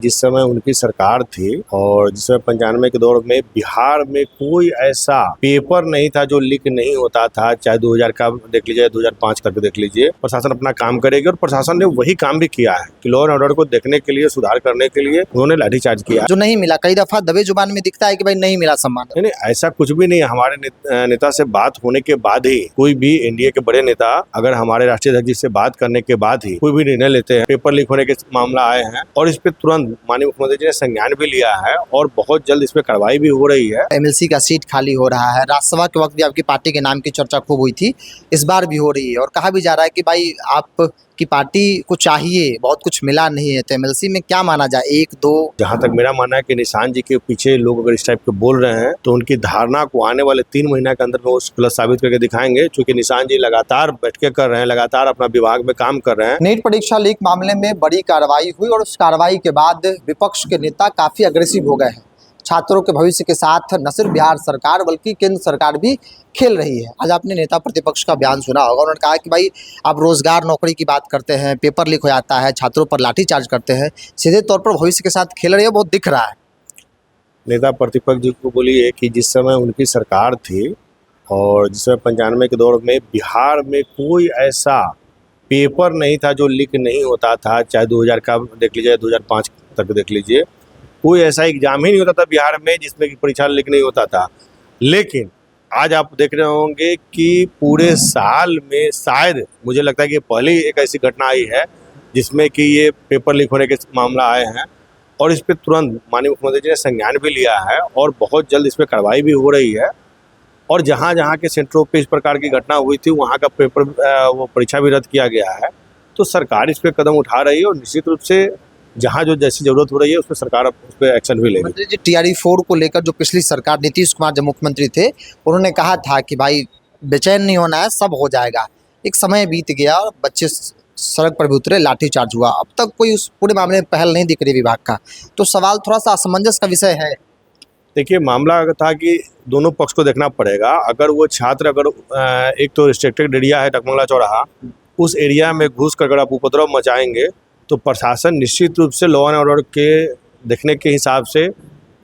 जिस समय उनकी सरकार थी और जिस समय 95 के दौर में बिहार में कोई ऐसा पेपर नहीं था जो लीक नहीं होता था। चाहे 2000 का देख लीजिए, 2005 का भी देख लीजिए। प्रशासन अपना काम करेगी और प्रशासन ने वही काम भी किया है कि लॉ एंड ऑर्डर को देखने के लिए, सुधार करने के लिए उन्होंने लाठीचार्ज किया। जो नहीं मिला, कई दफा दबे जुबान में दिखता है कि भाई नहीं मिला सम्मान। नहीं, ऐसा कुछ भी नहीं है। हमारे नेता से बात होने के बाद ही कोई भी एनडीए के बड़े नेता अगर हमारे राष्ट्रीय अध्यक्ष जी से बात करने के बाद ही कोई भी निर्णय लेते हैं। पेपर लीक होने के मामला आए हैं और इस पे तुरंत माननीय मुख्यमंत्री जी ने संज्ञान भी लिया है और बहुत जल्द इस पे कार्रवाई भी हो रही है। एमएलसी का सीट खाली हो रहा है। राज्यसभा के वक्त भी आपकी पार्टी के नाम की चर्चा खूब हुई थी, इस बार भी हो रही है और कहा भी जा रहा है कि भाई आपकी पार्टी को चाहिए, बहुत कुछ मिला नहीं है। तो एमएलसी में क्या माना जाए, 1-2? जहां तक मेरा मानना है कि निशान जी के पीछे लोग अगर इस टाइप के बोल रहे हैं तो उनकी धारणा को आने वाले 3 महीने के अंदर में वो गलत साबित करके दिखाएंगे। क्योंकि निशान जी लगातार बैठकें कर रहे हैं, लगातार अपना विभाग में काम कर रहे हैं। नीट परीक्षा लीक मामले में बड़ी कार्रवाई हुई और उस कार्रवाई के बाद विपक्ष के नेता काफी अग्रेसिव हो गए हैं। छात्रों के भविष्य के साथ न सिर्फ बिहार सरकार बल्कि केंद्र सरकार भी खेल रही है। आज आपने नेता प्रतिपक्ष का बयान सुना होगा, उन्होंने कहा कि भाई आप रोजगार नौकरी की बात करते हैं, पेपर लीक हो जाता है, छात्रों पर लाठीचार्ज करते हैं, सीधे तौर पर भविष्य के साथ खेल रही है, बहुत दिख रहा है। नेता प्रतिपक्ष जी को बोलिए कि जिस समय उनकी सरकार थी और जिस समय 95 के दौर में बिहार में कोई ऐसा पेपर नहीं था जो लीक नहीं होता था। चाहे 2000 का देख लीजिए, 2005 तक देख लीजिए। कोई ऐसा एग्जाम ही नहीं होता था बिहार में जिसमें कि परीक्षा लीक नहीं होता था। लेकिन आज आप देख रहे होंगे कि पूरे साल में शायद मुझे लगता है कि पहली एक ऐसी घटना आई है जिसमें कि ये पेपर लीक होने के मामला आए हैं और इस पे तुरंत माननीय मुख्यमंत्री जी ने संज्ञान भी लिया है और बहुत जल्द इस पे कार्रवाई भी हो रही है। और जहाँ जहाँ के सेंटरों पे इस प्रकार की घटना हुई थी वहाँ का पेपर वो परीक्षा भी रद्द किया गया है। तो सरकार इस पे कदम उठा रही है और निश्चित रूप से जहाँ जो जैसी जरूरत हो रही है उस पर सरकार उस पर एक्शन भी लेगी। मंत्री जी, TRE-4 को लेकर जो पिछली सरकार, नीतीश कुमार जब मुख्यमंत्री थे, उन्होंने कहा था कि भाई बेचैन नहीं होना है, सब हो जाएगा। एक समय बीत गया और बच्चे सड़क पर भी उतरे, लाठीचार्ज हुआ। अब तक कोई उस पूरे मामले में पहल नहीं दिख रही विभाग का, तो सवाल थोड़ा सा असमंजस का विषय है। देखिए, मामला था कि दोनों पक्ष को देखना पड़ेगा। अगर वो छात्र एक तो रिस्ट्रिक्टेड एरिया है टकमंगला चौराहा, उस एरिया में घुस कर अगर आप उपद्रव मचाएंगे तो प्रशासन निश्चित रूप से लॉ एंड ऑर्डर के देखने के हिसाब से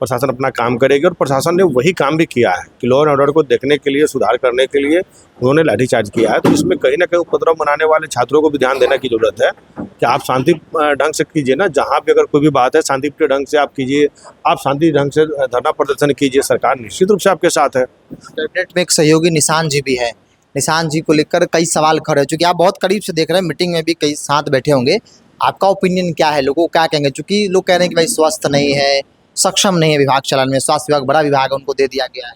प्रशासन अपना काम करेगी और प्रशासन ने वही काम भी किया है कि लॉ एंड ऑर्डर को देखने के लिए, सुधार करने के लिए उन्होंने लाठीचार्ज किया है। तो इसमें कहीं ना कहीं उपद्रव मनाने वाले छात्रों को भी ध्यान देने की जरूरत है कि आप शांति ढंग से कीजिए ना। जहाँ भी अगर कोई भी बात है शांतिप्रिय ढंग से आप कीजिए, आप शांति ढंग से धरना प्रदर्शन कीजिए, सरकार निश्चित रूप से आपके साथ है। कैबिनेट में एक सहयोगी निशान जी भी है, निशान जी को लेकर कई सवाल खड़े हैं, चूँकि आप बहुत करीब से देख रहे हैं, मीटिंग में भी कई साथ बैठे होंगे। आपका ओपिनियन क्या है, लोगों को क्या कहेंगे? चूँकि लोग कह रहे हैं कि भाई स्वस्थ नहीं है, सक्षम नहीं है विभाग चलाने में, स्वास्थ्य विभाग बड़ा विभाग है, उनको दे दिया गया है।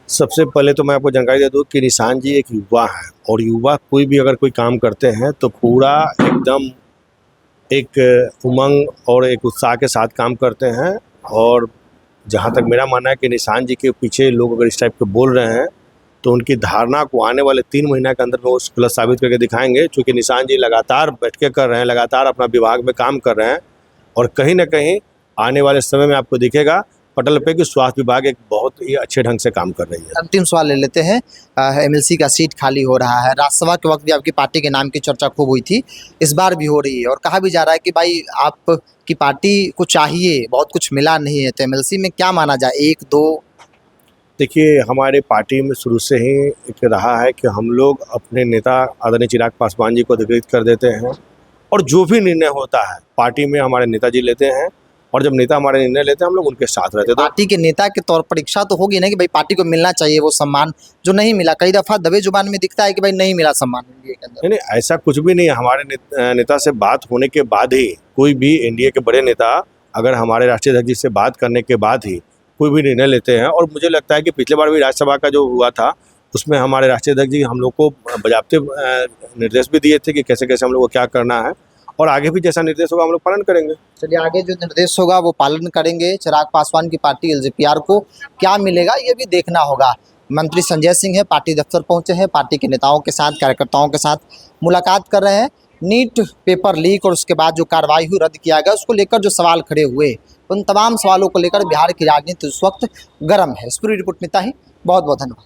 सबसे पहले तो मैं आपको जानकारी दे दूं कि निशान जी एक युवा है और युवा कोई भी अगर कोई काम करते हैं तो पूरा एकदम एक उमंग और एक उत्साह के साथ काम करते हैं। और जहां तक मेरा मानना है कि निशान जी के पीछे लोग अगर इस टाइप के बोल रहे हैं तो उनकी धारणा को आने वाले 3 महीने के अंदर में वो गलत साबित करके दिखाएंगे। क्योंकि निशान जी लगातार बैठकें कर रहे हैं, लगातार अपना विभाग में काम कर रहे हैं और कहीं ना कहीं आने वाले समय में आपको दिखेगा पटल पे कि स्वास्थ्य विभाग एक बहुत ही अच्छे ढंग से काम कर रही है। अंतिम सवाल ले लेते हैं। एमएलसी का सीट खाली हो रहा है। राज्यसभा के वक्त भी आपकी पार्टी के नाम की चर्चा खूब हुई थी, इस बार भी हो रही है और कहा भी जा रहा है कि भाई आपकी पार्टी को चाहिए, बहुत कुछ मिला नहीं है। तो एमएलसी में क्या माना जाए, 1-2? देखिए, हमारे पार्टी में शुरू से ही एक रहा है कि हम लोग अपने नेता आदरणीय चिराग पासवान जी को अधिकृत कर देते हैं और जो भी निर्णय होता है पार्टी में हमारे नेताजी लेते हैं और जब नेता हमारे निर्णय लेते हैं हम लोग उनके साथ रहते हैं। पार्टी के नेता के तौर पर इच्छा तो होगी ना कि भाई पार्टी को मिलना चाहिए वो सम्मान जो नहीं मिला। कई दफा दबे जुबान में दिखता है कि भाई नहीं मिला सम्मान एनडीए के अंदर। नहीं, ऐसा कुछ भी नहीं है। हमारे नेता से बात होने के बाद ही कोई भी एनडीए के बड़े नेता अगर हमारे राष्ट्रीय अध्यक्ष जी से बात करने के बाद ही कोई भी निर्णय लेते हैं। और मुझे लगता है कि पिछले बार भी राज्यसभा का जो हुआ था उसमें हमारे राष्ट्रीय अध्यक्ष जी हम लोग को बजाबते निर्देश भी दिए थे कि कैसे कैसे हम लोग को क्या करना है और आगे भी जैसा निर्देश होगा हम लोग पालन करेंगे। चलिए, आगे जो निर्देश होगा वो पालन करेंगे। चिराग पासवान की पार्टी एलजेपीआर को क्या मिलेगा ये भी देखना होगा। मंत्री संजय सिंह है, पार्टी दफ्तर पहुंचे हैं, पार्टी के नेताओं के साथ, कार्यकर्ताओं के साथ मुलाकात कर रहे हैं। नीट पेपर लीक और उसके बाद जो कार्रवाई हुई, रद्द किया गया, उसको लेकर जो सवाल खड़े हुए, उन तमाम सवालों को लेकर बिहार की राजनीति उस वक्त गर्म है। इस पूरी रिपोर्ट में इतना ही। बहुत बहुत धन्यवाद।